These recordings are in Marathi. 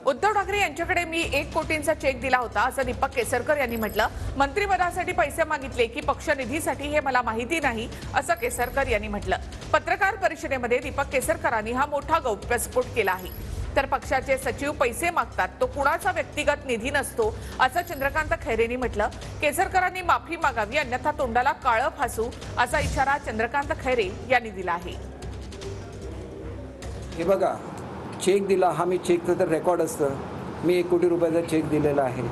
उद्धव ठाकरे यांच्याकडे मी 1 कोटींचा चेक दिला होता असं दीपक केसरकर यांनी म्हटलं। मंत्रिपदासाठी पैसे मागितले की पक्ष निधीसाठी हे मला माहिती नाही असं केसरकर यांनी म्हटलं। पत्रकार परिषदेमध्ये दीपक केसरकरांनी हा मोठा गौप्यस्फोट केला आहे। तर पक्षाचे सचिव पैसे मागतात तो कुणाचा व्यक्तिगत निधी नसतो असं चंद्रकांत खैरेंनी म्हटलं। केसरकरांनी माफी मागावी अन्यथा तोंडाला काळं फासू असा इशारा चंद्रकांत खैरे यांनी दिला आहे। हे बघा, चेक दिला हा मी चेकचं तर रेकॉर्ड असतं। मी 1 कोटी रुपयाचा चेक दिलेला आहे।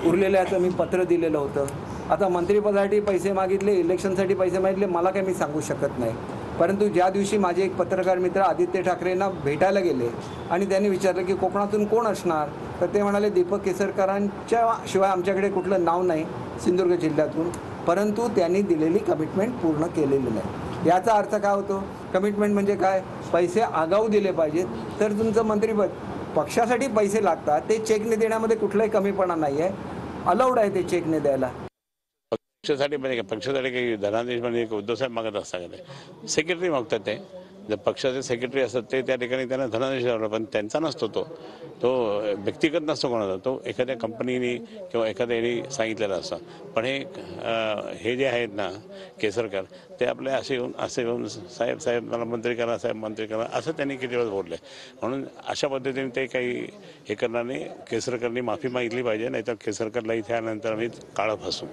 उरलेल्याचं मी पत्र दिलेलं होतं। आता मंत्रिपदासाठी पैसे मागितले, इलेक्शनसाठी पैसे मागितले, मला काही मी सांगू शकत नाही। परंतु ज्या दिवशी माझे एक पत्रकार मित्र आदित्य ठाकरेंना भेटायला गेले आणि त्यांनी विचारलं की कोकणातून कोण असणार, तर ते म्हणाले दीपक केसरकरांच्या शिवाय आमच्याकडे कुठलं नाव नाही सिंधुदुर्ग जिल्ह्यातून। परंतु त्यांनी दिलेली कमिटमेंट पूर्ण केलेली नाही। याचा अर्थ काय होतो? कमिटमेंट म्हणजे काय? पैसे आगाऊ दिले पाहिजेत तर तुमचं मंत्रिपद। पक्षासाठी पैसे लागतात ते चेकने देण्यामध्ये कुठलाही कमीपणा नाही आहे, अलाउड आहे ते चेकने द्यायला। पक्षासाठी म्हणजे पक्षासाठी काही धनादेश म्हणजे उद्धव साहेब मागत असतात, सेक्रेटरी मागतात ते। जर पक्षाचे सेक्रेटरी असतात ते त्या ठिकाणी त्यांना धनादेश द्यावा, पण त्यांचा नसतो तो व्यक्तिगत नसतो कोणाचा, तो एखाद्या कंपनीने किंवा एखाद्या यांनी सांगितलेला असतो। पण हे जे आहेत ना केसरकर, ते आपले असे येऊन साहेब मला मंत्री करा, साहेब मंत्री करा असं त्यांनी किती वेळा बोलले। म्हणून अशा पद्धतीने ते काही हे करणार नाही। केसरकरनी माफी मागितली पाहिजे, नाहीतर केसरकरला इथे आल्यानंतर आम्ही काळं फासू।